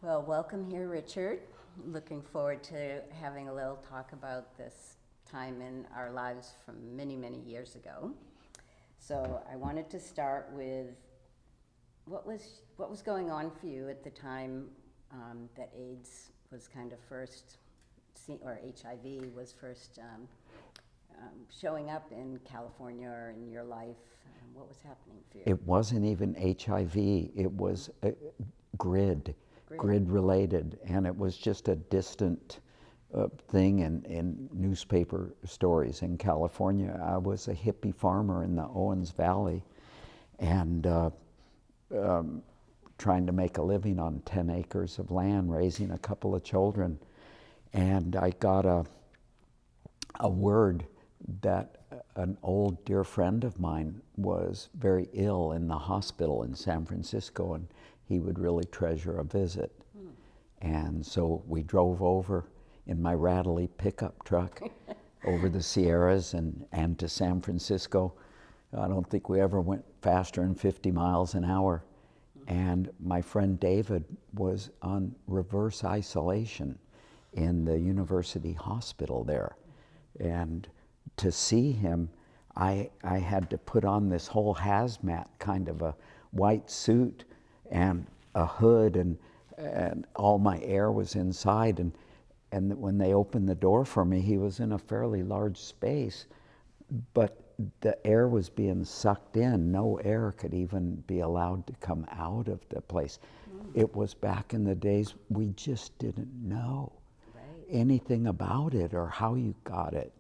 Well, welcome here, Richard. Looking forward to having a little talk about this time in our lives from many, many years ago. So I wanted to start with what was going on for you at the time that AIDS was kind of first, or HIV was first showing up in California or in your life. What was happening for you? It wasn't even HIV, it was GRID related, and it was just a distant thing in newspaper stories in California. I was a hippie farmer in the Owens Valley and trying to make a living on 10 acres of land, raising a couple of children. And I got a word that an old dear friend of mine was very ill in the hospital in San Francisco, and he would really treasure a visit. And so we drove over in my rattly pickup truck over the Sierras and to San Francisco. I don't think we ever went faster than 50 miles an hour. And my friend David was on reverse isolation in the university hospital there. And to see him, I had to put on this whole hazmat, kind of a white suit and a hood, and all my air was inside. And when they opened the door for me, he was in a fairly large space, but the air was being sucked in. No air could even be allowed to come out of the place. It was back in the days we just didn't know anything about it or how you got it.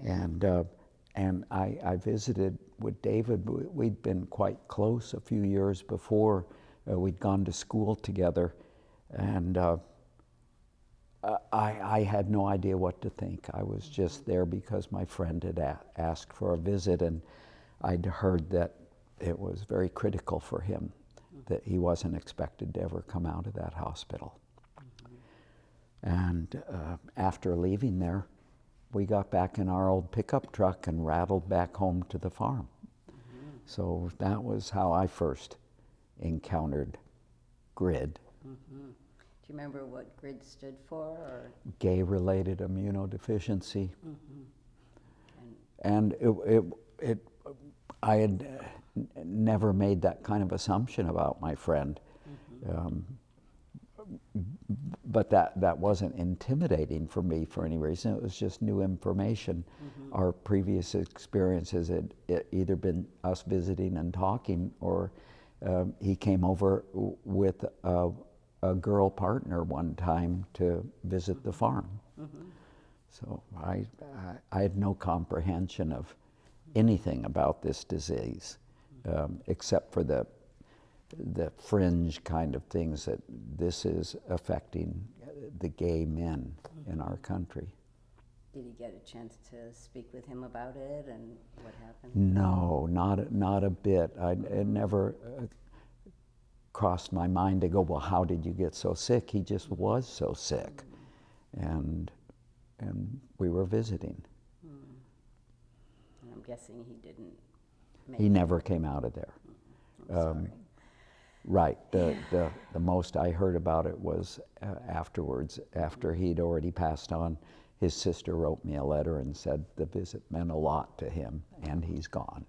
And I visited with David. We'd been quite close a few years before. We'd gone to school together, and I had no idea what to think. I was just there because my friend had asked for a visit, and I'd heard that it was very critical for him, that he wasn't expected to ever come out of that hospital. And after leaving there, we got back in our old pickup truck and rattled back home to the farm. So that was how I first encountered GRID. Do you remember what GRID stood for? Or? Gay-related immunodeficiency. And I had never made that kind of assumption about my friend. But that wasn't intimidating for me for any reason. It was just new information. Our previous experiences had either been us visiting and talking, or he came over with a girl partner one time to visit the farm. So I had no comprehension of anything about this disease, except for the fringe kind of things that this is affecting the gay men in our country. Did you get a chance to speak with him about it and what happened? No, not a bit. It never crossed my mind to go, well, how did you get so sick? He just was so sick. And we were visiting. And I'm guessing he didn't make He never came out of there. I'm sorry. Right. The most I heard about it was afterwards, after he'd already passed on. His sister wrote me a letter and said the visit meant a lot to him, and he's gone.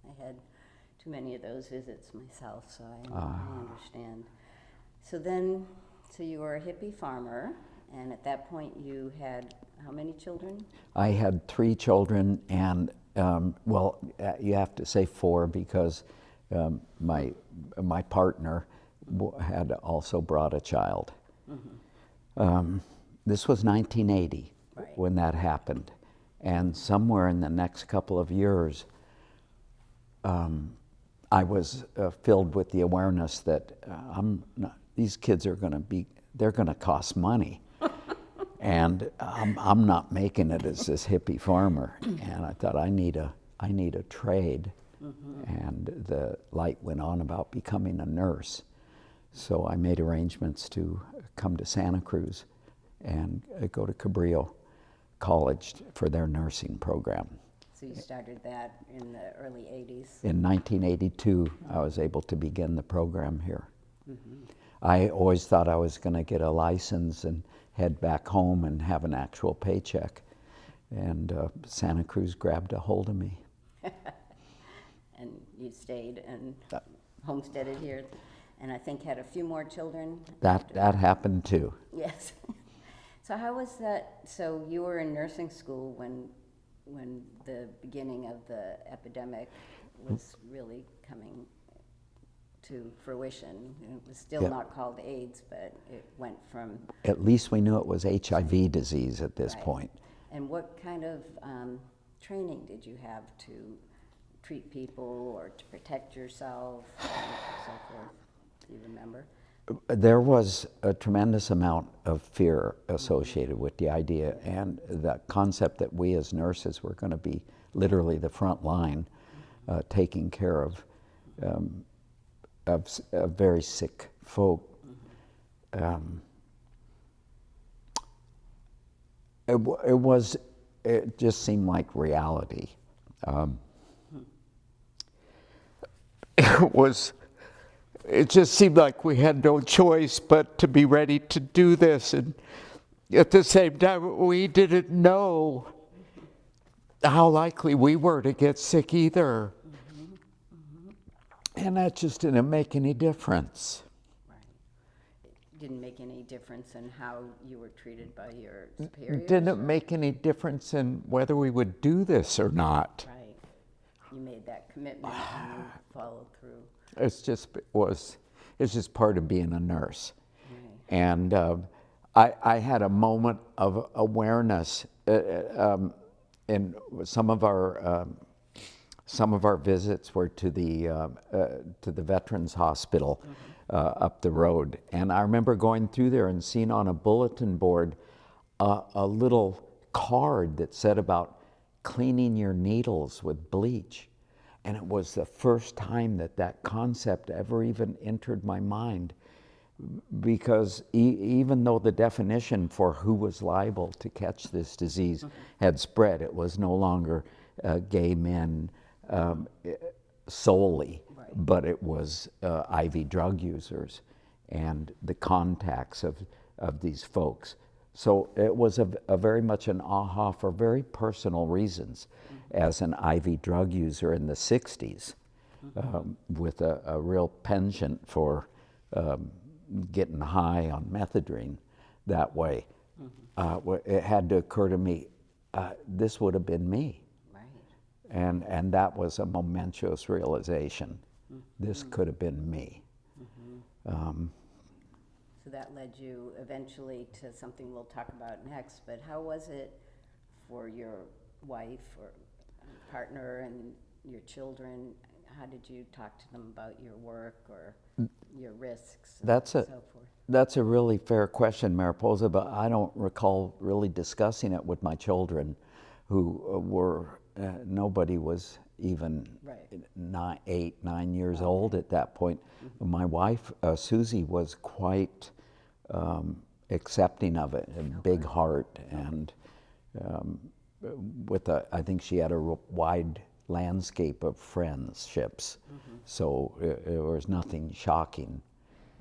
Yeah, I had too many of those visits myself, so I understand. So you were a hippie farmer, and at that point you had how many children? I had 3 children, and well, you have to say 4 because my partner had also brought a child. This was 1980 when that happened, and somewhere in the next couple of years, I was filled with the awareness that these kids are they're going to cost money, and I'm not making it as this hippie farmer, and I thought I need a trade. And the light went on about becoming a nurse. So I made arrangements to come to Santa Cruz and go to Cabrillo College for their nursing program. So you started that in the early 80s? In 1982, I was able to begin the program here. I always thought I was going to get a license and head back home and have an actual paycheck. And Santa Cruz grabbed a hold of me. And you stayed and homesteaded here, and I think had a few more children. That happened too. Yes. So how was that? So you were in nursing school when the beginning of the epidemic was really coming to fruition. It was still not called AIDS, but it went from... At least we knew it was HIV disease at this point. And what kind of training did you have to treat people or to protect yourself and so forth? Do you remember? There was a tremendous amount of fear associated with the idea and the concept that we as nurses were going to be literally the front line taking care of very sick folk. It just seemed like reality. It just seemed like we had no choice but to be ready to do this. And at the same time, we didn't know how likely we were to get sick either. And that just didn't make any difference. Right. It didn't make any difference in how you were treated by your superiors? It didn't make any difference in whether we would do this or not. Right. You made that commitment and you followed through. It's just part of being a nurse. Right. And I had a moment of awareness in some of our visits were to the Veterans Hospital up the road, and I remember going through there and seeing on a bulletin board a little card that said about cleaning your needles with bleach. And it was the first time that concept ever even entered my mind, because even though the definition for who was liable to catch this disease had spread, it was no longer gay men solely, but it was IV drug users and the contacts of these folks. So it was a very much an aha for very personal reasons. As an IV drug user in the 60s, with a real penchant for getting high on methadone that way, it had to occur to me, this would have been me. Right. And that was a momentous realization. This could have been me. So that led you eventually to something we'll talk about next, but how was it for your wife or partner and your children? How did you talk to them about your work or your risks and so forth? That's a really fair question, Mariposa, but I don't recall really discussing it with my children, who were, nobody was even 8, 9 years old at that point. My wife, Susie, was quite accepting of it, a big heart, and I think she had a wide landscape of friendships, so it was nothing shocking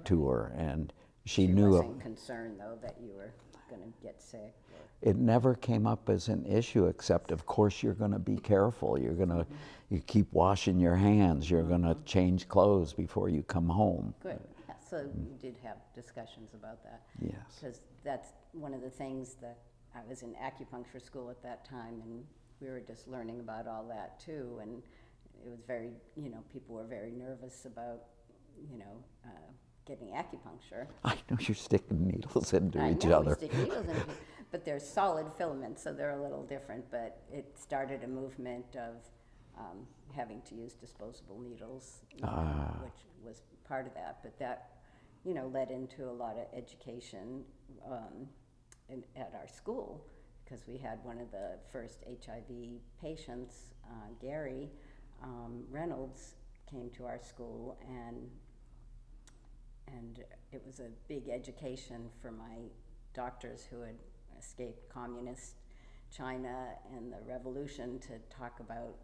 to her, and she knew. She wasn't concerned though that you were going to get sick. It never came up as an issue, except of course you're going to be careful. You're going to you keep washing your hands. You're going to change clothes before you come home. Good. Yeah, so you did have discussions about that. Yes. Because that's one of the things that I was in acupuncture school at that time, and we were just learning about all that too. And it was very, people were very nervous about, getting acupuncture. I know you're sticking needles into each I know other. we stick needles into, but they're solid filaments, so they're a little different. But it started a movement of having to use disposable needles, which was part of that. But that, led into a lot of education at our school, because we had one of the first HIV patients, Gary Reynolds, came to our school, and it was a big education for my doctors who had escaped communist China and the revolution to talk about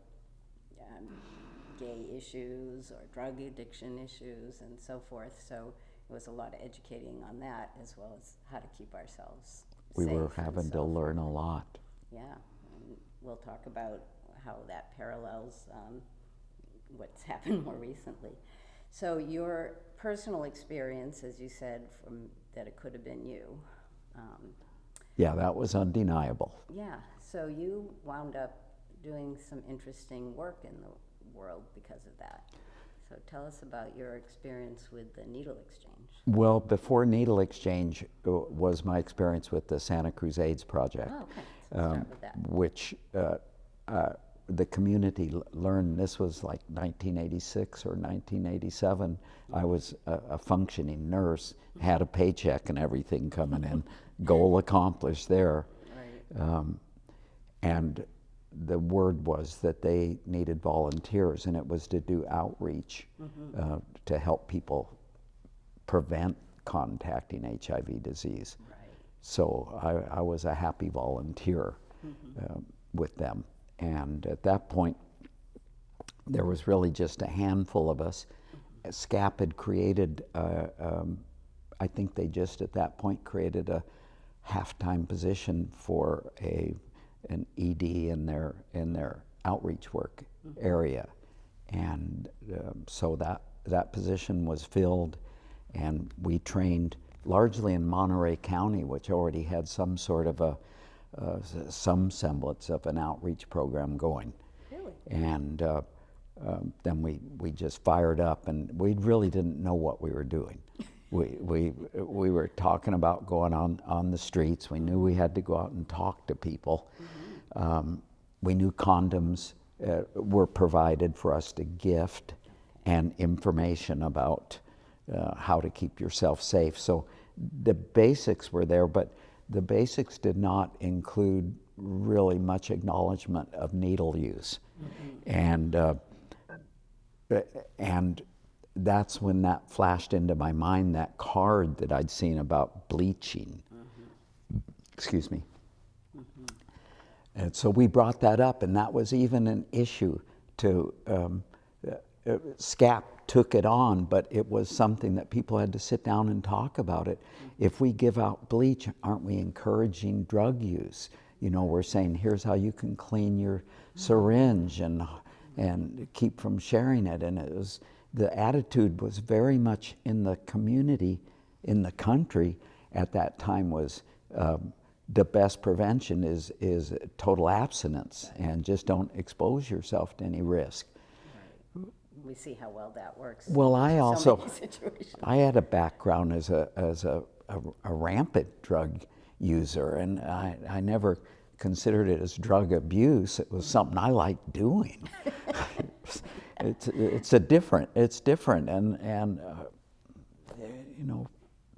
gay issues or drug addiction issues and so forth. So was a lot of educating on that, as well as how to keep ourselves We safe were and having to so learn forth. a lot. Yeah, and we'll talk about how that parallels what's happened more recently. So your personal experience, as you said, from that it could have been you. Yeah, that was undeniable. Yeah, so you wound up doing some interesting work in the world because of that. So tell us about your experience with the needle exchange. Well, before needle exchange was my experience with the Santa Cruz AIDS Project. Oh, okay, so let's start with that. Which the community learned. This was like 1986 or 1987. I was a functioning nurse, had a paycheck and everything coming in, goal accomplished there. Right. And the word was that they needed volunteers, and it was to do outreach to help people prevent contacting HIV disease. Right. So I was a happy volunteer with them. And at that point, there was really just a handful of us. SCAP had created, I think they just at that point created a half-time position for an ED in their outreach work area. And so that position was filled, and we trained largely in Monterey County, which already had some sort of some semblance of an outreach program going. Really? And then we just fired up, and we really didn't know what we were doing. We were talking about going on the streets. We knew we had to go out and talk to people. We knew condoms were provided for us to gift, and information about how to keep yourself safe. So the basics were there, but the basics did not include really much acknowledgement of needle use. And that's when that flashed into my mind, that card that I'd seen about bleaching. Excuse me. And so we brought that up, and that was even an issue to, SCAP took it on, but it was something that people had to sit down and talk about it. If we give out bleach, aren't we encouraging drug use? You know, we're saying, here's how you can clean your syringe and keep from sharing it. And it was, the attitude was very much in the community, in the country at that time was, the best prevention is total abstinence, and just don't expose yourself to any risk. Right. We see how well that works. Well, I in also, so many situations. I had a background as a rampant drug user, and I never considered it as drug abuse. It was something I liked doing. It's different, and you know,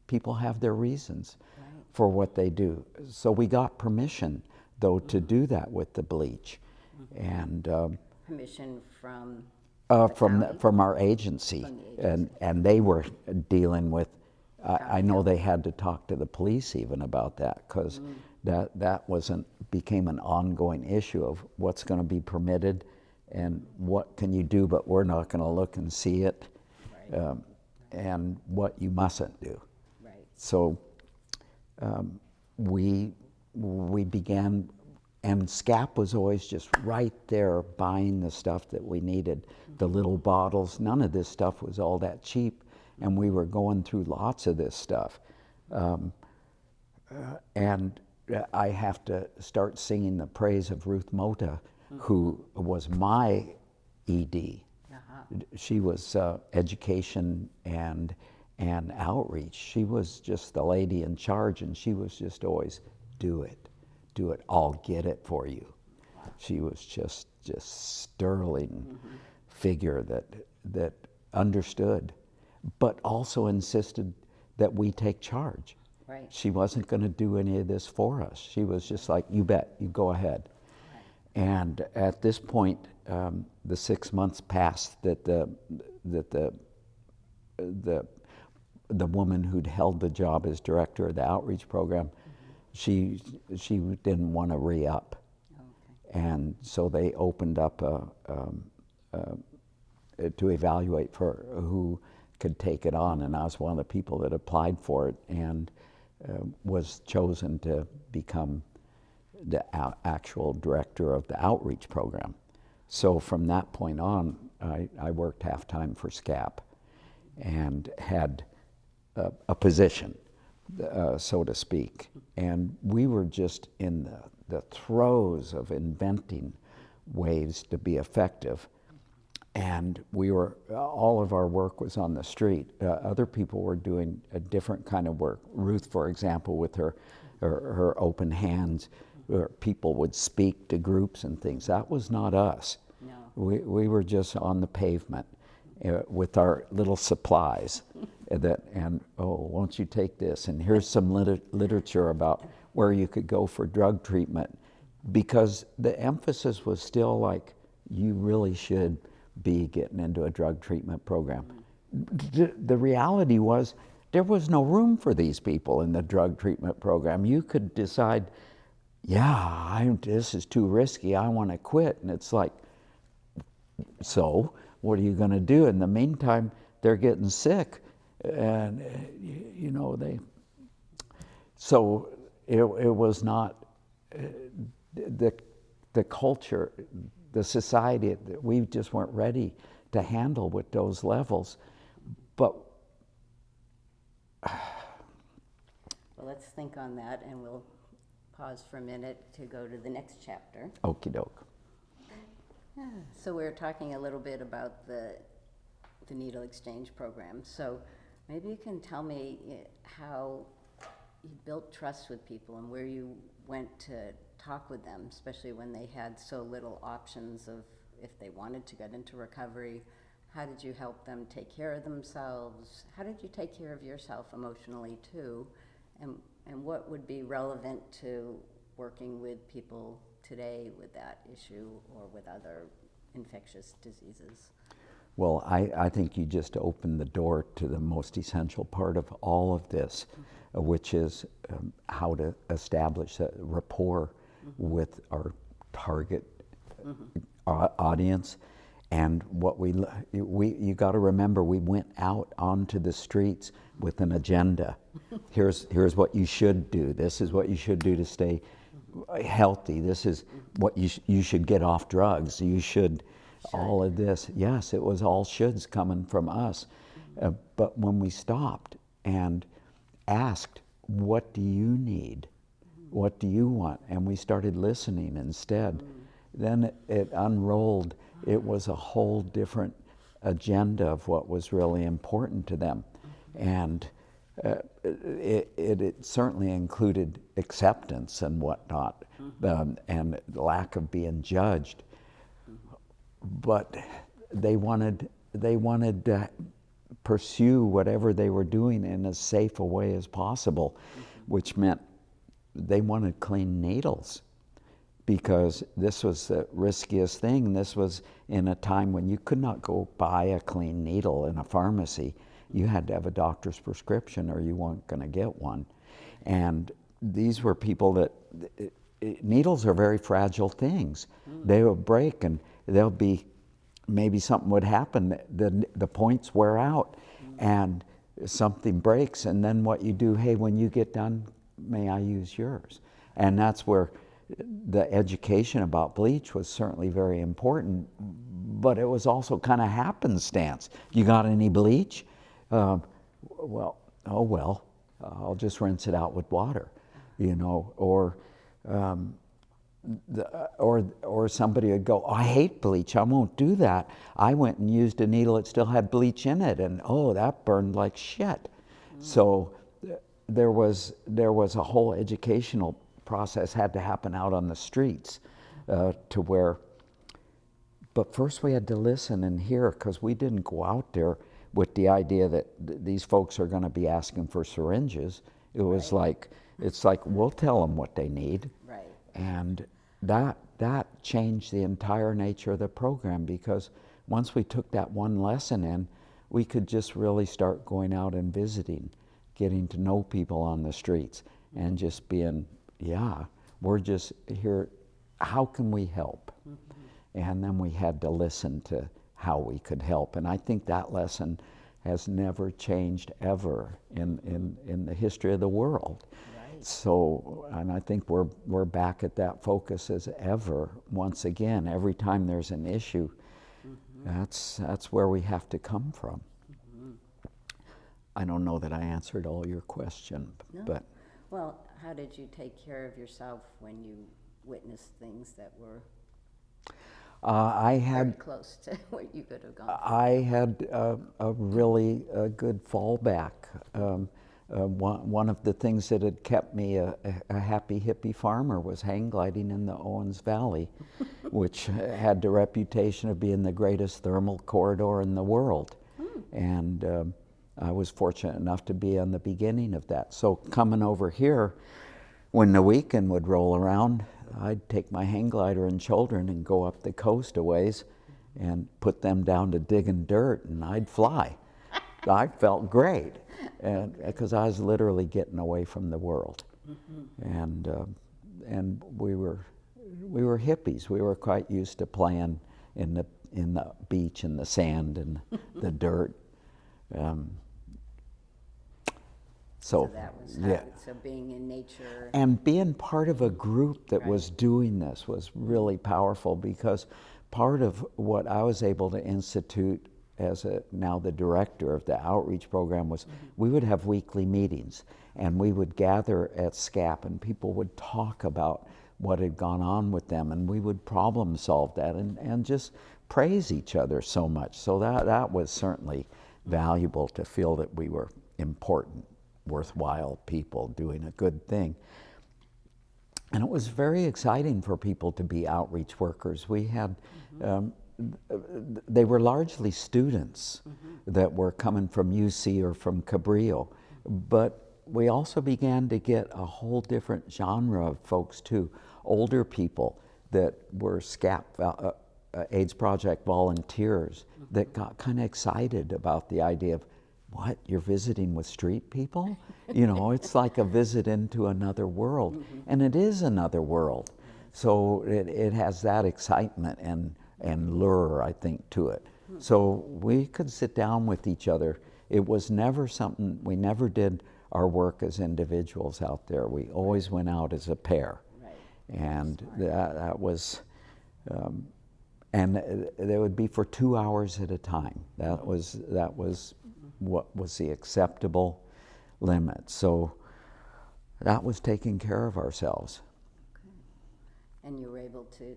people have their reasons for what they do. So we got permission, though, to do that with the bleach, and Permission from from our agency, From the agency. and they were dealing with. I know they had to talk to the police even about that, because that became an ongoing issue of what's going to be permitted and what can you do, but we're not going to look and see it, Right. and what you mustn't do. Right. So we began, and SCAP was always just right there buying the stuff that we needed, the little bottles. None of this stuff was all that cheap, and we were going through lots of this stuff. And I have to start singing the praise of Ruth Mota, who was my ED. She was education and outreach. She was just the lady in charge, and she was just always, do it, I'll get it for you. She was just sterling figure that understood, but also insisted that we take charge. Right. She wasn't going to do any of this for us. She was just like, you bet, you go ahead. Right. And at this point, the 6 months passed that the woman who'd held the job as director of the outreach program, she didn't want to re-up. Okay. And so they opened up to evaluate for who could take it on, and I was one of the people that applied for it and was chosen to become the actual director of the outreach program. So from that point on, I worked half-time for SCAP and had a position, so to speak. And we were just in the throes of inventing ways to be effective. And all of our work was on the street. Other people were doing a different kind of work. Ruth, for example, with her open hands, where people would speak to groups and things. That was not us. No. We were just on the pavement with our little supplies. Won't you take this? And here's some literature about where you could go for drug treatment. Because the emphasis was still like, you really should be getting into a drug treatment program. The reality was, there was no room for these people in the drug treatment program. You could decide, this is too risky, I want to quit. And it's like, so what are you going to do? In the meantime, they're getting sick. And, so it was not, the culture, the society, we just weren't ready to handle with those levels. But well, let's think on that, and we'll pause for a minute to go to the next chapter. Okie doke. So we're talking a little bit about the needle exchange program. So maybe you can tell me how you built trust with people and where you went to talk with them, especially when they had so little options of if they wanted to get into recovery. How did you help them take care of themselves? How did you take care of yourself emotionally too? And what would be relevant to working with people today with that issue or with other infectious diseases? Well, I think you just opened the door to the most essential part of all of this, which is how to establish a rapport with our target audience. And what you got to remember, we went out onto the streets with an agenda. Here's what you should do. This is what you should do to stay healthy. This is what you should get off drugs. You should. All of this. Yes, it was all shoulds coming from us. But when we stopped and asked, what do you need? What do you want? And we started listening instead. Then it unrolled. It was a whole different agenda of what was really important to them. And it certainly included acceptance and whatnot, and lack of being judged. But they wanted to pursue whatever they were doing in as safe a way as possible, which meant they wanted clean needles, because this was the riskiest thing. This was in a time when you could not go buy a clean needle in a pharmacy. You had to have a doctor's prescription or you weren't going to get one. And these were people that, needles are very fragile things. They will break, and there'll be, maybe something would happen, the points wear out and something breaks, and then what you do, hey, when you get done, may I use yours? And that's where the education about bleach was certainly very important, but it was also kind of happenstance. You got any bleach? I'll just rinse it out with water, or somebody would go, I hate bleach, I won't do that. I went and used a needle that still had bleach in it, and that burned like shit. So there was a whole educational process had to happen out on the streets to where, but first we had to listen and hear, because we didn't go out there with the idea that these folks are going to be asking for syringes. It was it's like, we'll tell them what they need. Right. And that changed the entire nature of the program, because once we took that one lesson in, we could just really start going out and visiting, getting to know people on the streets, and just being, we're just here, how can we help? And then we had to listen to how we could help. And I think that lesson has never changed ever in the history of the world. Right. So, and I think we're back at that focus as ever. Once again, every time there's an issue, that's where we have to come from. I don't know that I answered all your question, No. but Well, how did you take care of yourself when you witnessed things that were I very had close to what you could have gone I had a really good fallback. One of the things that had kept me a happy hippie farmer was hang gliding in the Owens Valley, which had the reputation of being the greatest thermal corridor in the world. And I was fortunate enough to be on the beginning of that. So coming over here, when the weekend would roll around, I'd take my hang glider and children and go up the coast a ways and put them down to digging dirt, and I'd fly. I felt great, because I was literally getting away from the world. And we were hippies. We were quite used to playing in the beach and the sand and the dirt. So that was how, so being in nature. And being part of a group that was doing this was really powerful, because part of what I was able to institute as now the director of the outreach program was we would have weekly meetings, and we would gather at SCAP, and people would talk about what had gone on with them, and we would problem solve that and just praise each other so much. So that was certainly valuable, to feel that we were important, worthwhile people doing a good thing. And it was very exciting for people to be outreach workers. We had, they were largely students that were coming from UC or from Cabrillo, but we also began to get a whole different genre of folks too. Older people that were SCAP, AIDS Project volunteers, that got kind of excited about the idea of, what, you're visiting with street people? You know, it's like a visit into another world. And it is another world. So it has that excitement and lure, I think, to it. So we could sit down with each other. It was never something, we never did our work as individuals out there. We always went out as a pair. Right. And that was, and they would be for 2 hours at a time. That was what was the acceptable limit. So that was taking care of ourselves. Okay. And you were able to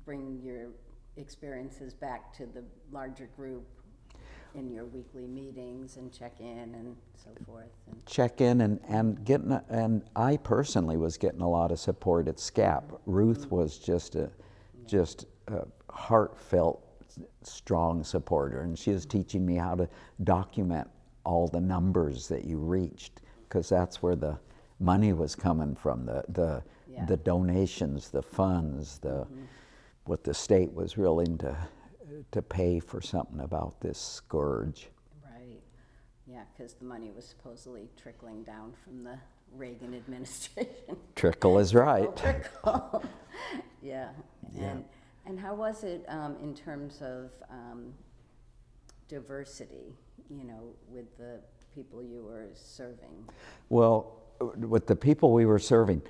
bring your experiences back to the larger group in your weekly meetings and check in and so forth. Check in and I personally was getting a lot of support at SCAP. Ruth was just a heartfelt, strong supporter, and she was teaching me how to document all the numbers that you reached, because that's where the money was coming from, the donations, the funds, what the state was willing to pay for something about this scourge. Right. Yeah, because the money was supposedly trickling down from the Reagan administration. Trickle is right. Trickle. Yeah. And how was it in terms of diversity, you know, with the people you were serving? Well, with the people we were serving,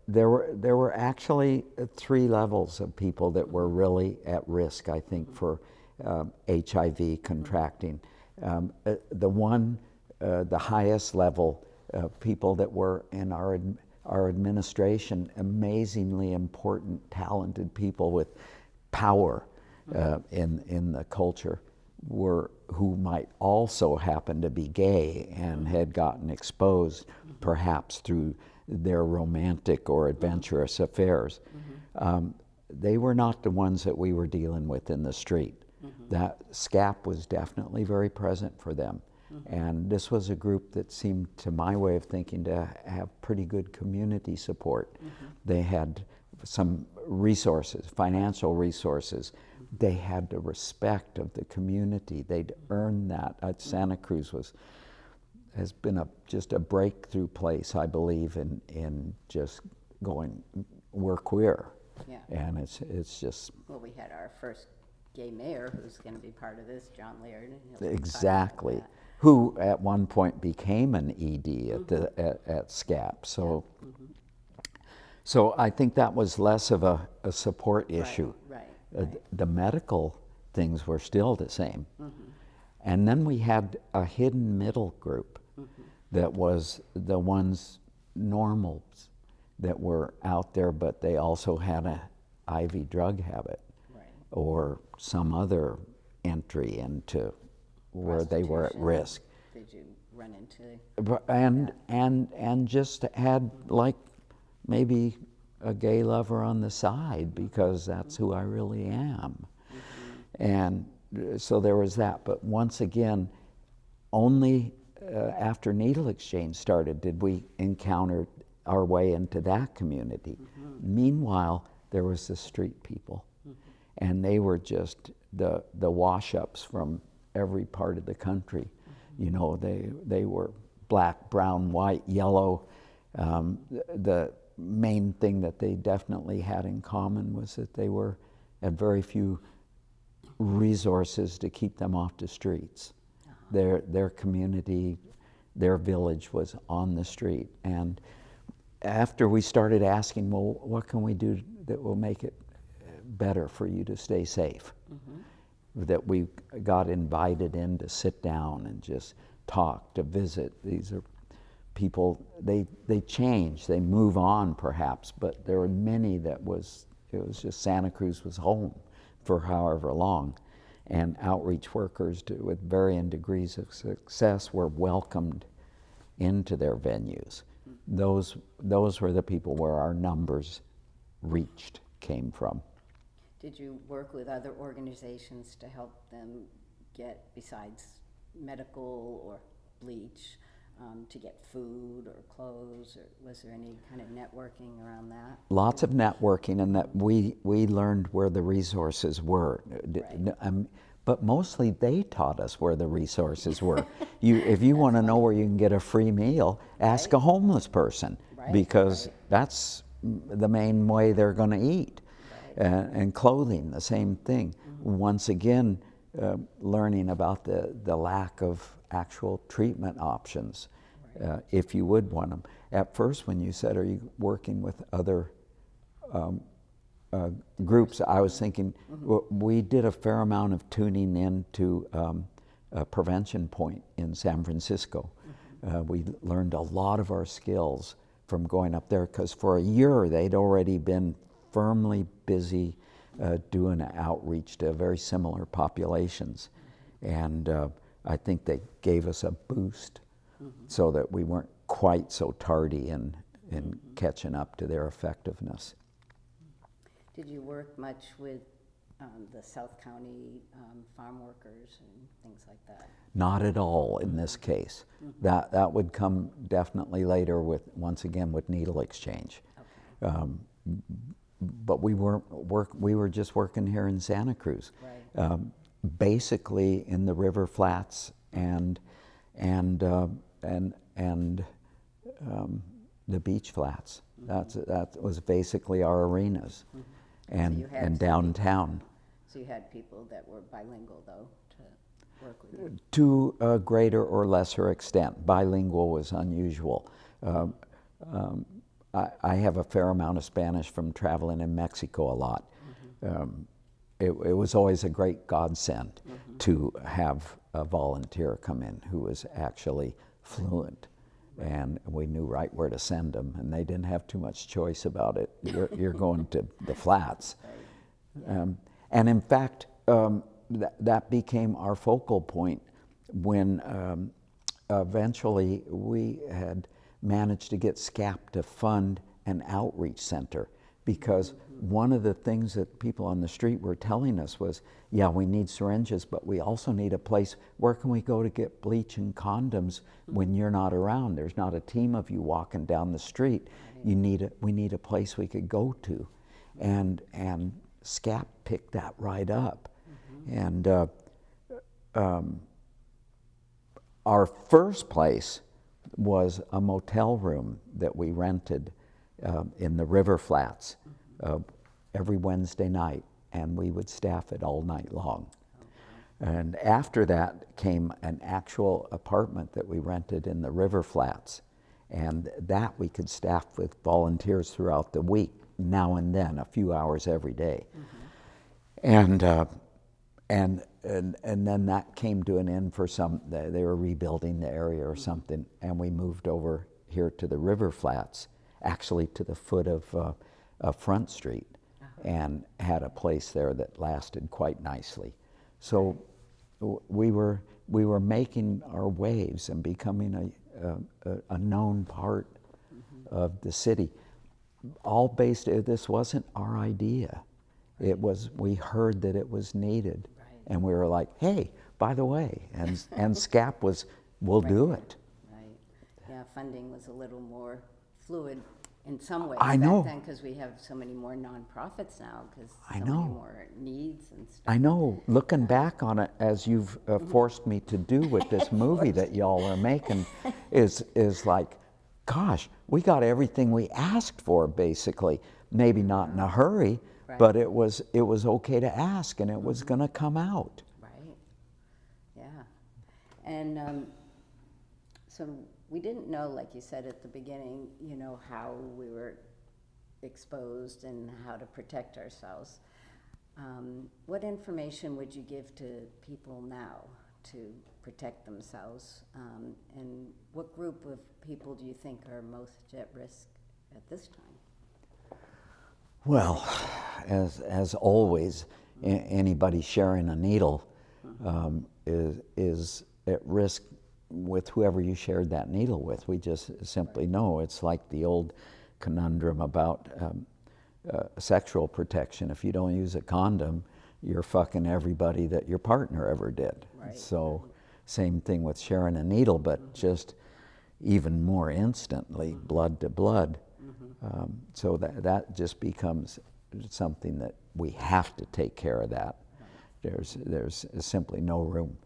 there were actually 3 levels of people that were really at risk, I think, for HIV contracting. The highest level of people that were in our administration, amazingly important, talented people with power in the culture, who might also happen to be gay and had gotten exposed perhaps through their romantic or adventurous affairs. They were not the ones that we were dealing with in the street. That SCAP was definitely very present for them. And this was a group that seemed, to my way of thinking, to have pretty good community support. They had some resources, financial resources. They had the respect of the community. They'd earned that. Santa Cruz has been just a breakthrough place, I believe, in just going, we're queer. Yeah. And it's just... Well, we had our first gay mayor who's going to be part of this, John Laird. And he'll be talking about Exactly. that. Who at one point became an ED at the at SCAP. So, so I think that was less of a support issue. Right. The medical things were still the same. And then we had a hidden middle group that was the ones normals that were out there, but they also had a IV drug habit or some other entry into where they were at risk. Did you run into? And just had like maybe a gay lover on the side because that's who I really am. And so there was that. But once again, only after needle exchange started did we encounter our way into that community. Meanwhile, there was the street people. And they were just the wash-ups from every part of the country. You know, they were black, brown, white, yellow. The main thing that they definitely had in common was that they had very few resources to keep them off the streets. Their community, their village was on the street. And after we started asking, well, what can we do that will make it better for you to stay safe? That we got invited in to sit down and just talk, to visit. These are people, they change, they move on perhaps, but there were many it was just Santa Cruz was home for however long. And outreach workers with varying degrees of success were welcomed into their venues. Those were the people where our numbers came from. Did you work with other organizations to help them get, besides medical or bleach, to get food or clothes, or was there any kind of networking around that? Lots of networking, and that we learned where the resources were. But mostly they taught us where the resources were. If you want to know where you can get a free meal, ask a homeless person, because that's the main way they're going to eat. And clothing, the same thing. Once again, learning about the lack of actual treatment options, if you would want them. At first, when you said, are you working with other groups, I was thinking, we did a fair amount of tuning into a prevention point in San Francisco. We learned a lot of our skills from going up there, because for a year they'd already been firmly busy doing outreach to very similar populations. And I think they gave us a boost so that we weren't quite so tardy in catching up to their effectiveness. Did you work much with the South County farm workers and things like that? Not at all in this case. That would come definitely later once again with needle exchange. But we were just working here in Santa Cruz, basically in the river flats and the beach flats. That was basically our arenas, and downtown. So you had people that were bilingual, though, to work with you? To a greater or lesser extent. Bilingual was unusual. I have a fair amount of Spanish from traveling in Mexico a lot. It was always a great godsend to have a volunteer come in who was actually fluent, and we knew right where to send them, and they didn't have too much choice about it. You're going to the flats. And in fact, that became our focal point when eventually we had managed to get SCAP to fund an outreach center, because one of the things that people on the street were telling us was, yeah, we need syringes, but we also need a place. Where can we go to get bleach and condoms when you're not around? There's not a team of you walking down the street. We need a place we could go to. And SCAP picked that right up. And our first place was a motel room that we rented in the river flats every Wednesday night. and we would staff it all night long. And after that came an actual apartment that we rented in the river flats, and that we could staff with volunteers throughout the week, now and then, a few hours every day. And then that came to an end for some. They were rebuilding the area or something, and we moved over here to the river flats, actually to the foot of Front Street, and had a place there that lasted quite nicely. So we were making our waves and becoming a known part of the city. All based, this wasn't our idea. It was, we heard that it was needed, and we were like, hey, by the way, and SCAP was, we'll do it. Right. Yeah, funding was a little more fluid in some ways I know. back then, because we have so many more nonprofits now, because I so know. many more needs and stuff. I know, looking back on it, as you've forced me to do with this movie that y'all are making, is like, gosh, we got everything we asked for, basically. Maybe not in a hurry, but it was okay to ask, and it was going to come out. Right. Yeah. And so we didn't know, like you said at the beginning, you know, how we were exposed and how to protect ourselves. What information would you give to people now to protect themselves? And what group of people do you think are most at risk at this time? Well, as always, anybody sharing a needle is at risk with whoever you shared that needle with. We just simply know. It's like the old conundrum about sexual protection. If you don't use a condom, you're fucking everybody that your partner ever did. Right. So same thing with sharing a needle, but just even more instantly, blood to blood. So that just becomes something that we have to take care of that. There's simply no room.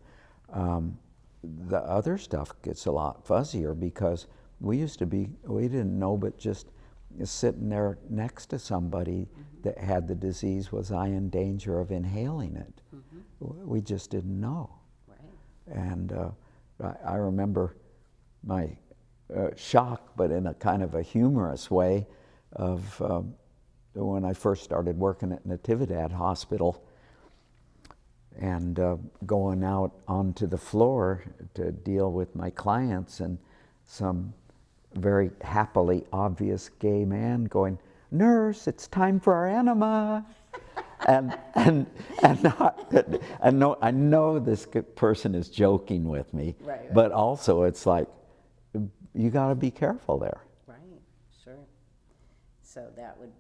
The other stuff gets a lot fuzzier because we didn't know, but just sitting there next to somebody that had the disease, was I in danger of inhaling it? We just didn't know. Right. And I remember my shock, but in a kind of a humorous way, of when I first started working at Natividad Hospital, and going out onto the floor to deal with my clients, and some very happily obvious gay man going, "Nurse, it's time for our enema." and I know this person is joking with me, Right. But also it's like, you got to be careful there. Right, sure. So that would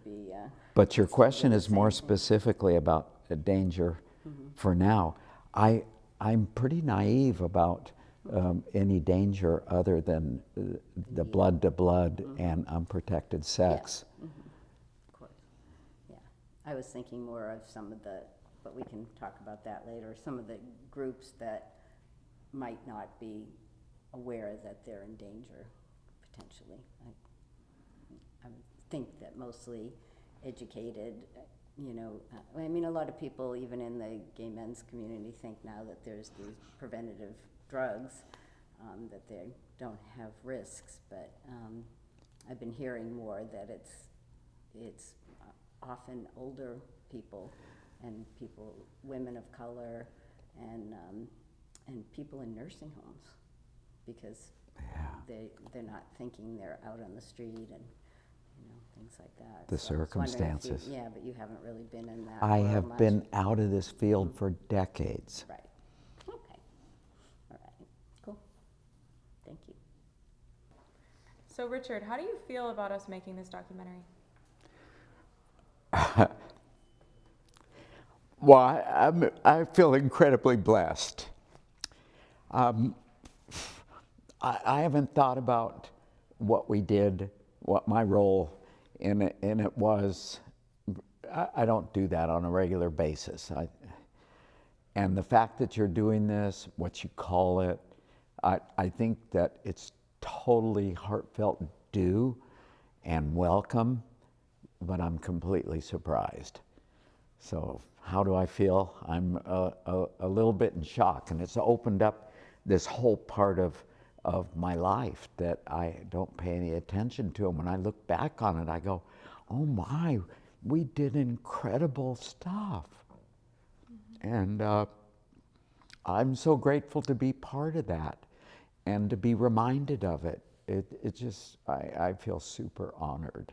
be... But your question the is more same thing. specifically about the danger for now. I'm pretty naive about any danger other than the blood to blood and unprotected sex. Yeah. Of course. Yeah. I was thinking more of some of the, but we can talk about that later, some of the groups that might not be aware that they're in danger, potentially. I think that mostly educated, you know, I mean, a lot of people, even in the gay men's community, think now that there's these preventative drugs, that they don't have risks, but I've been hearing more that it's often older people and people, women of color, and people in nursing homes, because they're not thinking they're out on the street, and you know, things like that. The So I was wondering if circumstances. yeah, but you haven't really been in that. I world have much. been out of this field for decades. Right. Okay. All right. Cool. Thank you. So Richard, how do you feel about us making this documentary? Well, I feel incredibly blessed. I haven't thought about what we did, what my role in it was. I don't do that on a regular basis. And the fact that you're doing this, what you call it, I think that it's totally heartfelt due and welcome, but I'm completely surprised. So how do I feel? I'm a little bit in shock, and it's opened up this whole part of my life that I don't pay any attention to. And when I look back on it, I go, oh my, we did incredible stuff. And I'm so grateful to be part of that and to be reminded of it. It just, I feel super honored.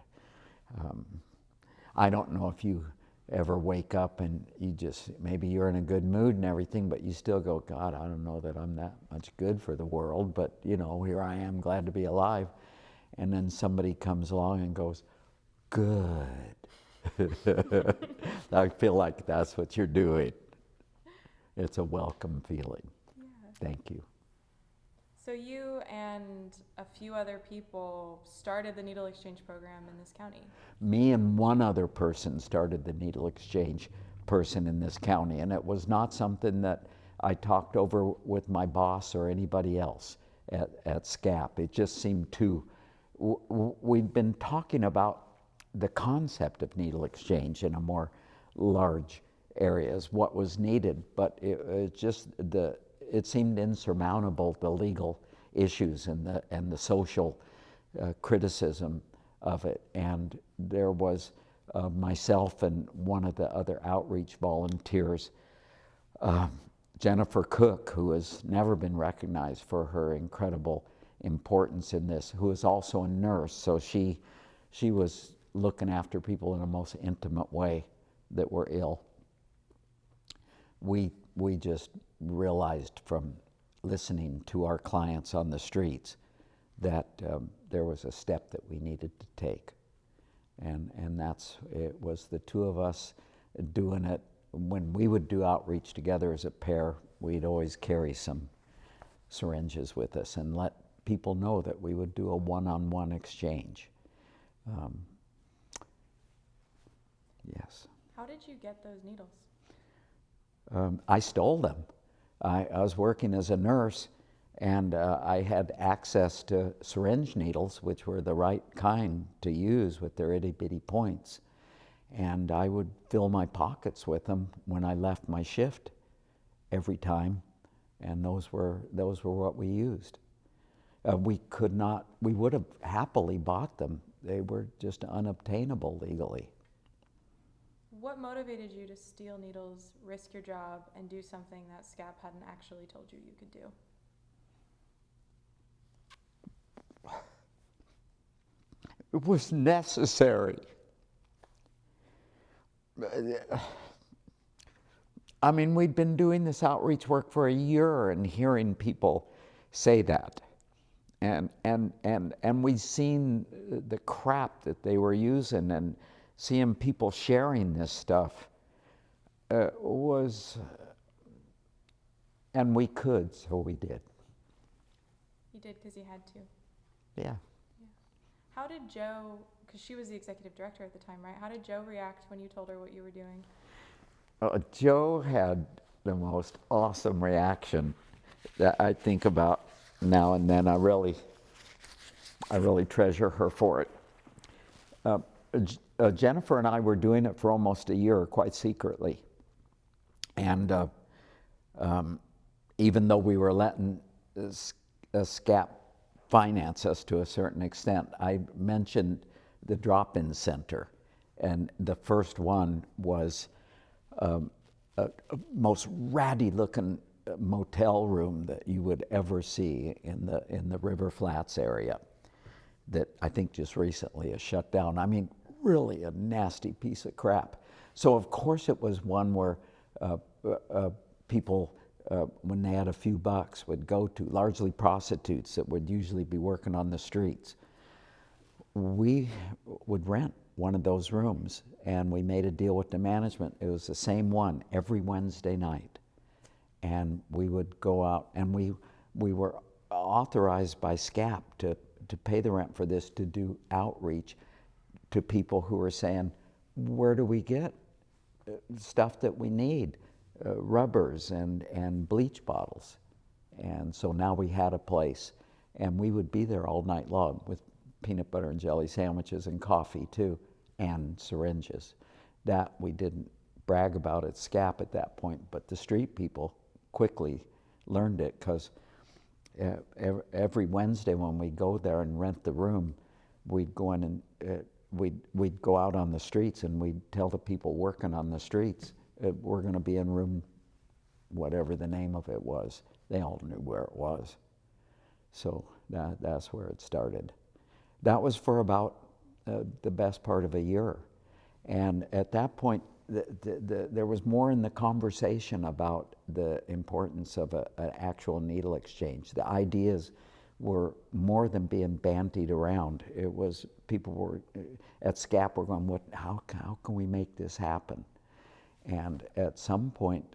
I don't know if you ever wake up and you just, maybe you're in a good mood and everything, but you still go, God, I don't know that I'm that much good for the world, but you know, here I am, glad to be alive. And then somebody comes along and goes, good. I feel like that's what you're doing. It's a welcome feeling. Yeah. Thank you. So you and a few other people started the needle exchange program in this county. Me and one other person started the needle exchange person in this county, and it was not something that I talked over with my boss or anybody else at SCAP. It just seemed too, we'd been talking about the concept of needle exchange in a more large areas, what was needed, but it just, it seemed insurmountable, the legal issues and the social criticism of it. And there was myself and one of the other outreach volunteers, Jennifer Cook, who has never been recognized for her incredible importance in this, who is also a nurse. So she was looking after people in a most intimate way that were ill. We just realized from listening to our clients on the streets that there was a step that we needed to take. And it was the two of us doing it. When we would do outreach together as a pair, we'd always carry some syringes with us and let people know that we would do a one-on-one exchange. Yes. How did you get those needles? I stole them. I was working as a nurse, and I had access to syringe needles, which were the right kind to use with their itty-bitty points. And I would fill my pockets with them when I left my shift every time, and those were what we used. We would have happily bought them. They were just unobtainable legally. What motivated you to steal needles, risk your job, and do something that SCAP hadn't actually told you you could do? It was necessary. I mean, we'd been doing this outreach work for a year and hearing people say that. And we'd seen the crap that they were using, and seeing people sharing this stuff and we could, so we did. You did because you had to. Yeah. How did Jo, because she was the executive director at the time, right? How did Jo react when you told her what you were doing? Jo had the most awesome reaction that I think about now and then. I really treasure her for it. Jennifer and I were doing it for almost a year, quite secretly. And even though we were letting SCAP finance us to a certain extent, I mentioned the drop-in center. And the first one was a most ratty-looking motel room that you would ever see in the River Flats area that I think just recently is shut down. I mean, really a nasty piece of crap. So of course it was one where people, when they had a few bucks, would go to, largely prostitutes that would usually be working on the streets. We would rent one of those rooms, and we made a deal with the management. It was the same one every Wednesday night. And we would go out, and we were authorized by SCAP to pay the rent for this, to do outreach to people who are saying, where do we get stuff that we need? Rubbers and bleach bottles. And so now we had a place, and we would be there all night long with peanut butter and jelly sandwiches and coffee too, and syringes. That we didn't brag about at SCAP at that point, but the street people quickly learned it, because every Wednesday when we go there and rent the room, we'd go in and we'd go out on the streets and we'd tell the people working on the streets, we're going to be in room whatever the name of it was. They all knew where it was. So that's where it started. That was for about the best part of a year. And at that point, there was more in the conversation about the importance of an actual needle exchange. The ideas were more than being bandied around. It was, people were, at SCAP were going, how can we make this happen? And at some point,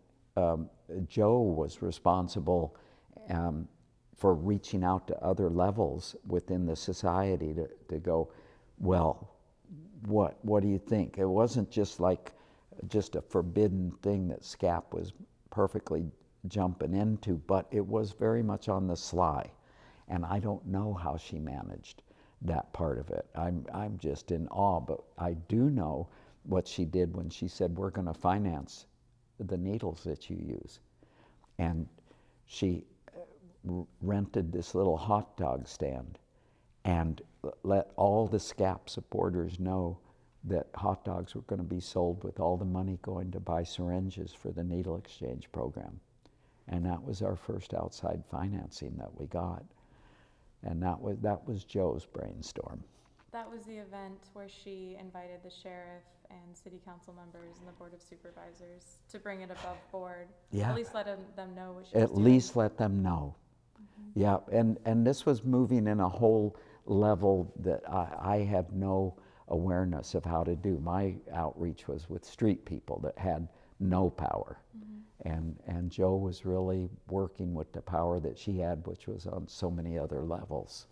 Joe was responsible for reaching out to other levels within the society to go, well, what do you think? It wasn't just a forbidden thing that SCAP was perfectly jumping into, but it was very much on the sly. And I don't know how she managed that part of it. I'm just in awe, but I do know what she did when she said, we're going to finance the needles that you use. And she rented this little hot dog stand and let all the SCAP supporters know that hot dogs were going to be sold with all the money going to buy syringes for the needle exchange program. And that was our first outside financing that we got. And that was Joe's brainstorm. That was the event where she invited the sheriff and city council members and the board of supervisors to bring it above board. Yeah. At least let them know what she was doing. At least let them know. Mm-hmm. Yeah, and this was moving in a whole level that I had no awareness of how to do. My outreach was with street people that had no power. Mm-hmm. And Joe was really working with the power that she had, which was on so many other levels.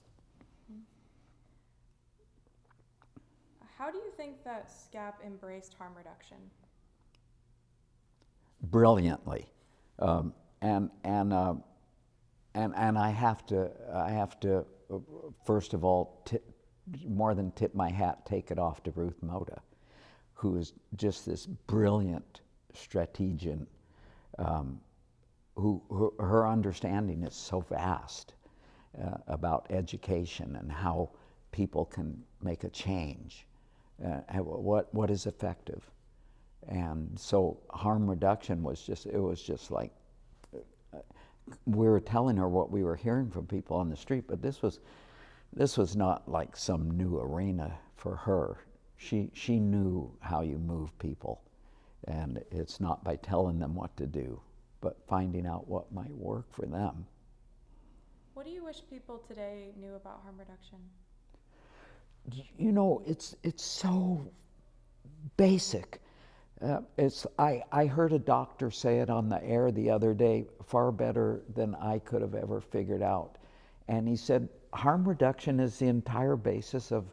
How do you think that SCAP embraced harm reduction? Brilliantly, and I have to first of all, more than tip my hat, take it off to Ruth Moda, who is just this brilliant strategian. Her understanding is so vast about education and how people can make a change, what is effective. And so harm reduction was just like, we were telling her what we were hearing from people on the street, but this was not like some new arena for her. She knew how you move people. And it's not by telling them what to do, but finding out what might work for them. What do you wish people today knew about harm reduction? You know, it's so basic. I heard a doctor say it on the air the other day, far better than I could have ever figured out. And he said, harm reduction is the entire basis of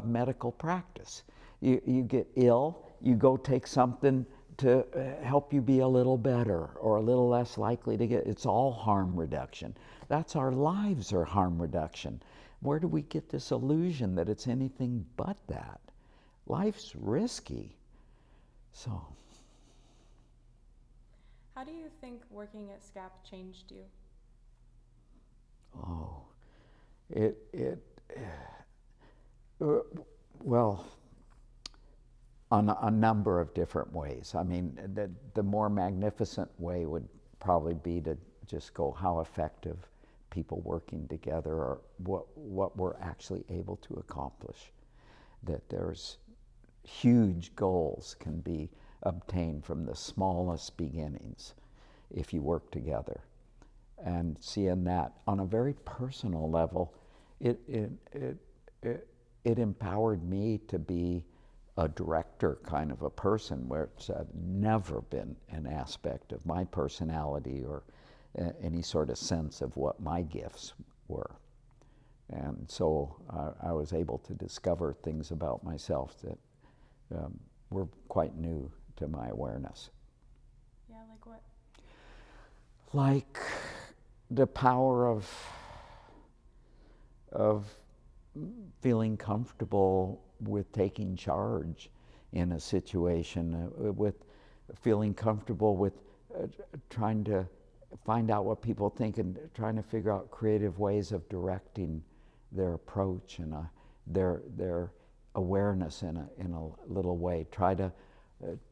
medical practice. You get ill, you go take something to help you be a little better or a little less likely to get, it's all harm reduction. That's our lives are harm reduction. Where do we get this illusion that it's anything but that? Life's risky. So. How do you think working at SCAP changed you? Oh, well, on a number of different ways. I mean, the more magnificent way would probably be to just go how effective people working together or what we're actually able to accomplish. That there's huge goals can be obtained from the smallest beginnings if you work together. And seeing that on a very personal level, it empowered me to be a director kind of a person, where it's never been an aspect of my personality or any sort of sense of what my gifts were. And so I was able to discover things about myself that were quite new to my awareness. Yeah, like what? Like the power of feeling comfortable with taking charge in a situation, with feeling comfortable with trying to find out what people think and trying to figure out creative ways of directing their approach and their awareness in a little way. Try to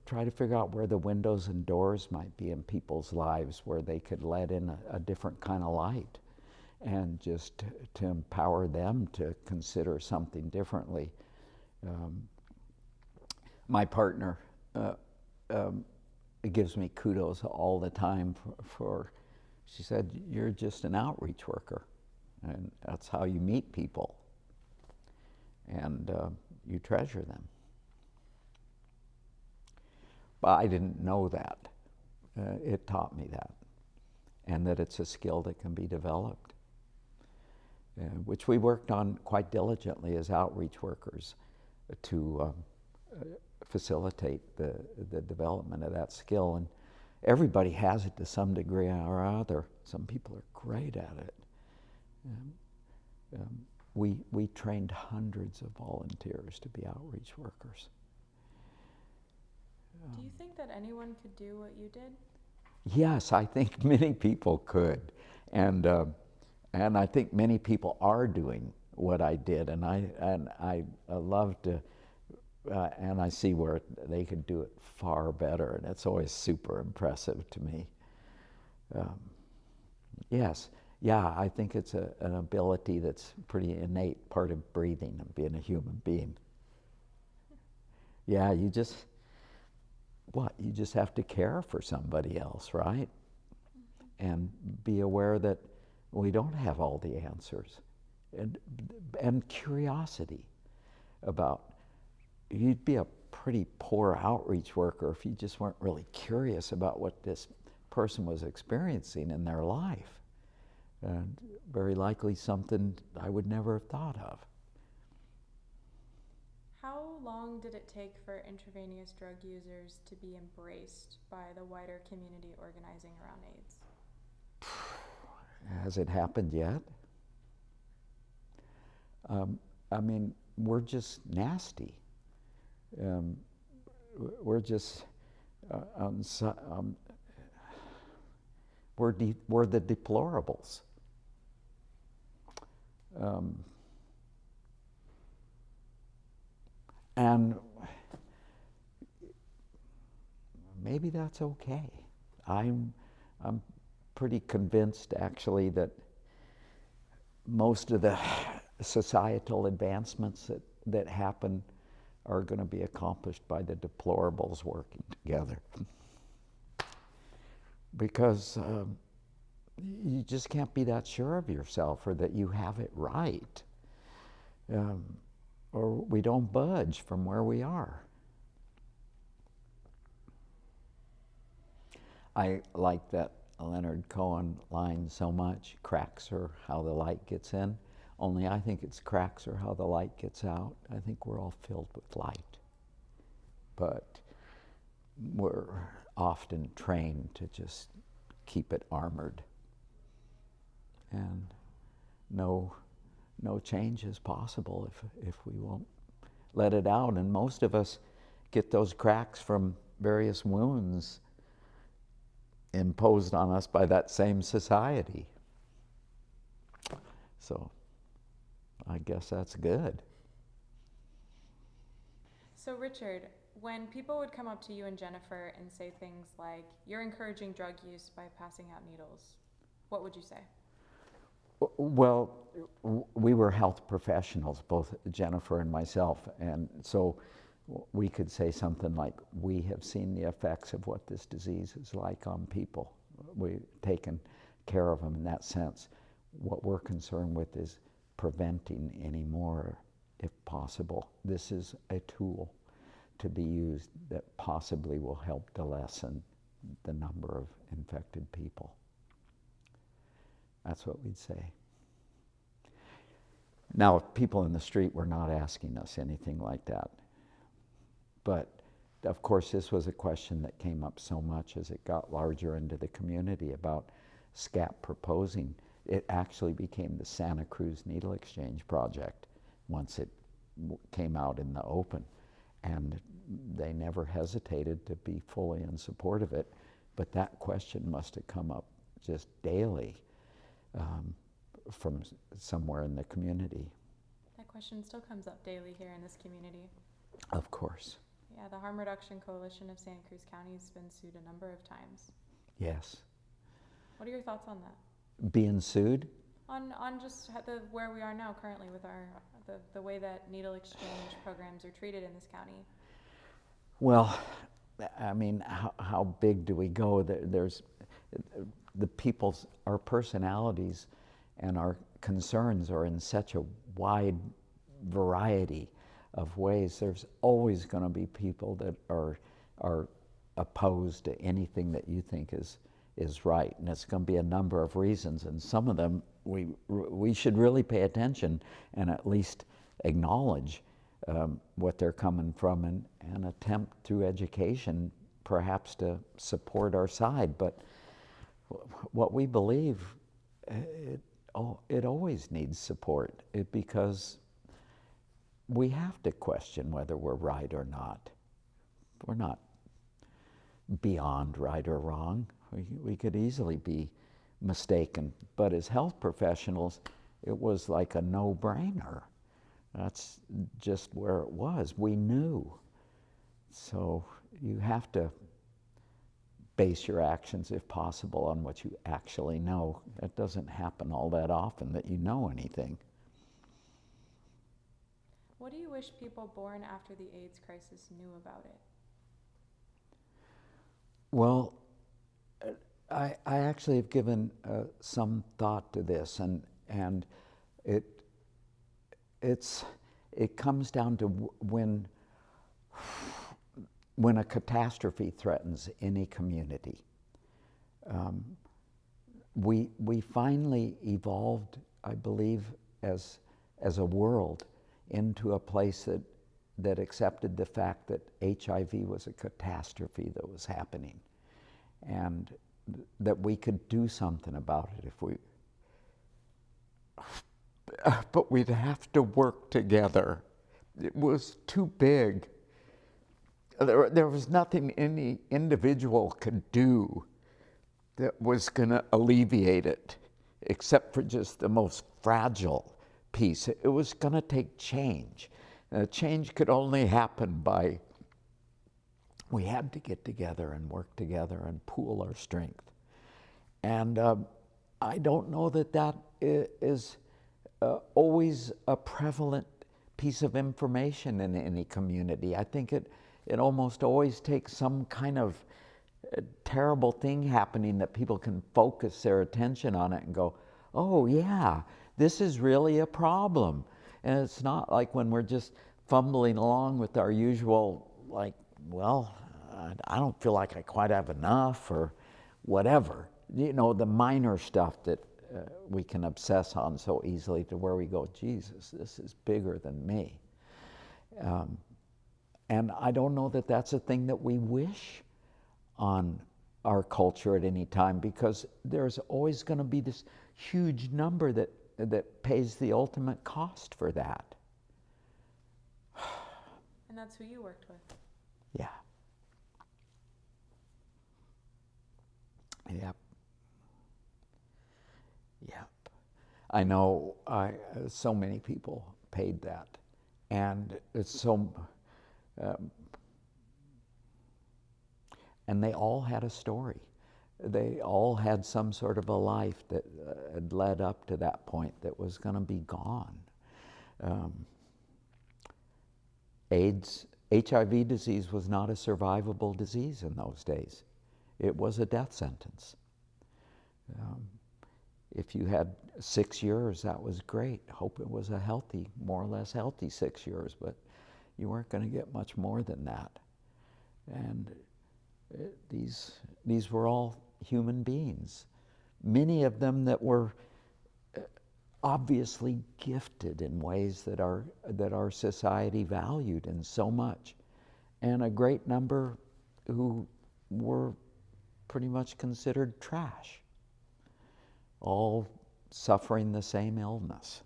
figure out where the windows and doors might be in people's lives where they could let in a different kind of light, and just to empower them to consider something differently. My partner gives me kudos all the time for, she said, you're just an outreach worker, and that's how you meet people, and you treasure them. But I didn't know that. It taught me that, and that it's a skill that can be developed, which we worked on quite diligently as outreach workers to facilitate the development of that skill. And everybody has it to some degree or other. Some people are great at it. We trained hundreds of volunteers to be outreach workers. Do you think that anyone could do what you did? Yes, I think many people could, and I think many people are doing what I did, and I love to, and I see where they could do it far better, and it's always super impressive to me. Yes, yeah, I think it's an ability that's pretty innate part of breathing and being a human being. Yeah, you just have to care for somebody else, right? And be aware that we don't have all the answers. And curiosity about, you'd be a pretty poor outreach worker if you just weren't really curious about what this person was experiencing in their life. And very likely something I would never have thought of. How long did it take for intravenous drug users to be embraced by the wider community organizing around AIDS? Has it happened yet? I mean, we're just nasty. We're just, we're the deplorables. And maybe that's okay. I'm pretty convinced, actually, that most of the societal advancements that happen are going to be accomplished by the deplorables working together. Because you just can't be that sure of yourself or that you have it right. Or we don't budge from where we are. I like that Leonard Cohen line so much, cracks are how the light gets in, only I think it's cracks are how the light gets out. I think we're all filled with light. But we're often trained to just keep it armored. And no change is possible if we won't let it out. And most of us get those cracks from various wounds imposed on us by that same society. So I guess that's good. So Richard, when people would come up to you and Jennifer and say things like, you're encouraging drug use by passing out needles, what would you say? Well, we were health professionals, both Jennifer and myself, and so we could say something like, we have seen the effects of what this disease is like on people. We've taken care of them in that sense. What we're concerned with is preventing any more, if possible. This is a tool to be used that possibly will help to lessen the number of infected people. That's what we'd say. Now, people in the street were not asking us anything like that. But, of course, this was a question that came up so much as it got larger into the community about SCAP proposing. It actually became the Santa Cruz Needle Exchange Project once it came out in the open. and they never hesitated to be fully in support of it. But that question must have come up just daily from somewhere in the community. That question still comes up daily here in this community. Of course. Yeah, the Harm Reduction Coalition of Santa Cruz County has been sued a number of times. Yes. What are your thoughts on that? Being sued? On just where we are now currently with the way that needle exchange programs are treated in this county. Well, I mean, how big do we go? There's the people's, our personalities and our concerns are in such a wide variety of ways. There's always going to be people that are opposed to anything that you think is right, and it's going to be a number of reasons, and some of them we should really pay attention and at least acknowledge what they're coming from, and attempt through education perhaps to support our side. But what we believe, it always needs support, because we have to question whether we're right or not. We're not beyond right or wrong. We could easily be mistaken, but as health professionals, it was like a no-brainer. That's just where it was. We knew. So you have to base your actions, if possible, on what you actually know. That doesn't happen all that often, that you know anything. What do you wish people born after the AIDS crisis knew about it? Well, I actually have given some thought to this, and it comes down to when a catastrophe threatens any community. We finally evolved, I believe, as a world into a place that accepted the fact that HIV was a catastrophe that was happening, and that we could do something about it if we, but we'd have to work together. It was too big. There was nothing any individual could do that was going to alleviate it, except for just the most fragile piece. It was going to take change. Change could only happen by, we had to get together and work together and pool our strength. And I don't know that is always a prevalent piece of information in any community. I think it almost always takes some kind of terrible thing happening that people can focus their attention on it and go, oh yeah, this is really a problem. And it's not like when we're just fumbling along with our usual, like, well, I don't feel like I quite have enough, or whatever. You know, the minor stuff that we can obsess on so easily, to where we go, Jesus, this is bigger than me. And I don't know that that's a thing that we wish on our culture at any time, because there's always going to be this huge number that pays the ultimate cost for that. And that's who you worked with. Yeah. Yep. Yep. I know so many people paid that. And it's so, and they all had a story. They all had some sort of a life that had led up to that point that was going to be gone. HIV disease was not a survivable disease in those days. It was a death sentence. If you had 6 years, that was great. Hope it was a healthy, more or less healthy 6 years, but you weren't going to get much more than that. And these were all human beings, many of them that were obviously gifted in ways that our society valued in so much, and a great number who were pretty much considered trash, all suffering the same illness.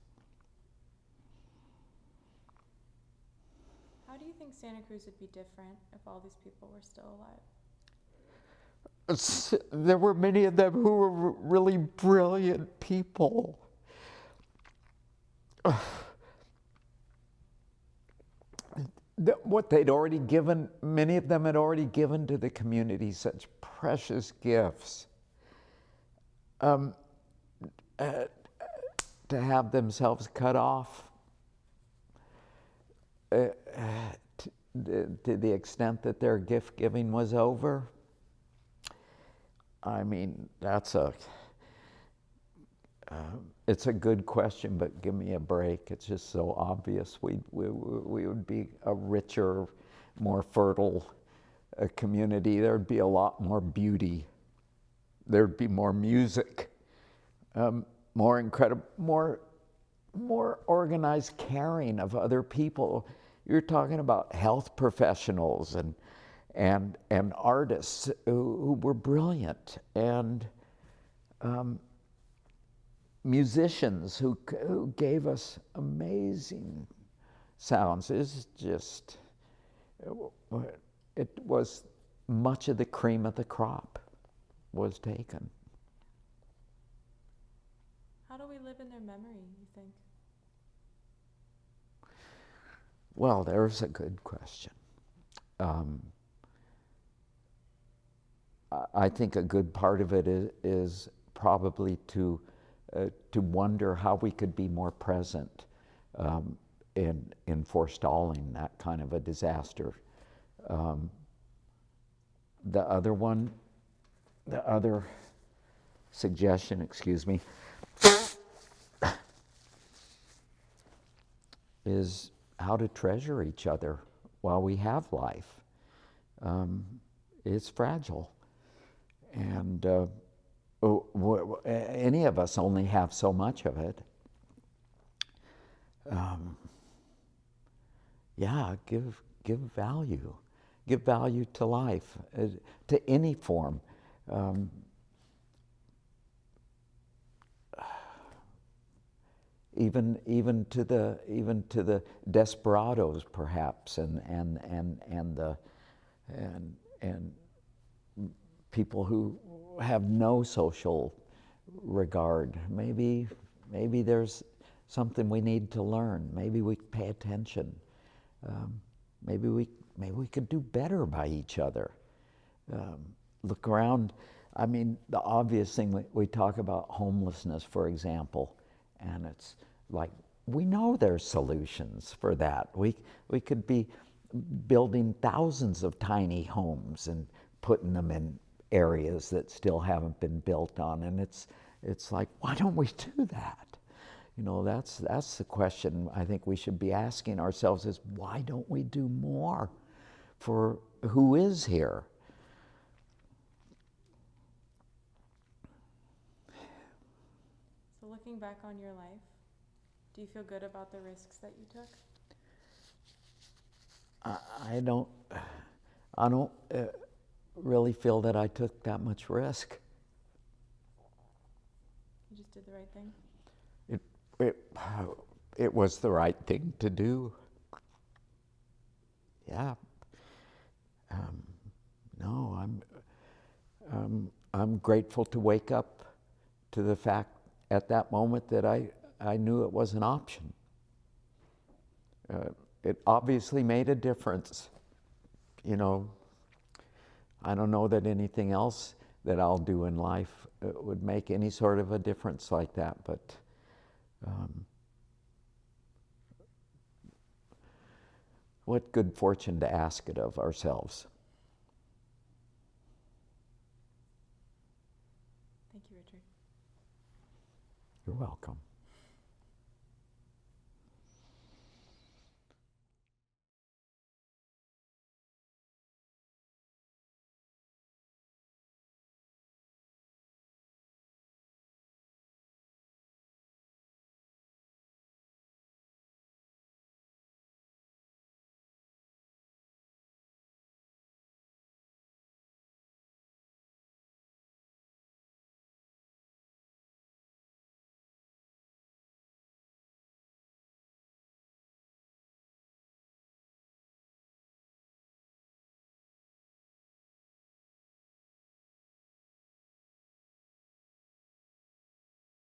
How do you think Santa Cruz would be different if all these people were still alive? There were many of them who were really brilliant people. What they'd already given, many of them had already given to the community such precious gifts. To have themselves cut off to the extent that their gift giving was over, I mean, it's a good question, but give me a break. It's just so obvious. We would be a richer, more fertile community. There'd be a lot more beauty. There'd be more music, more incredible, more organized caring of other people. You're talking about health professionals and artists who were brilliant, and musicians who gave us amazing sounds. It was much of the cream of the crop was taken. How do we live in their memory, you think? Well, there's a good question. I think a good part of it is probably to wonder how we could be more present in forestalling that kind of a disaster. The other suggestion, excuse me, is how to treasure each other while we have life. It's fragile, and any of us only have so much of it. Give value to life, to any form. Even to the desperados, perhaps, and people who have no social regard. Maybe there's something we need to learn. Maybe we pay attention. Maybe we could do better by each other. Look around. I mean, the obvious thing, we talk about homelessness, for example, and it's like, we know there's solutions for that. We could be building thousands of tiny homes and putting them in areas that still haven't been built on, and it's like, why don't we do that? You know, that's the question I think we should be asking ourselves, is why don't we do more for who is here? So looking back on your life, do you feel good about the risks that you took? I don't really feel that I took that much risk. You just did the right thing? It was the right thing to do. Yeah. No, I'm grateful to wake up to the fact at that moment that I knew it was an option. It obviously made a difference. You know, I don't know that anything else that I'll do in life would make any sort of a difference like that, but what good fortune to ask it of ourselves. Thank you, Richard. You're welcome.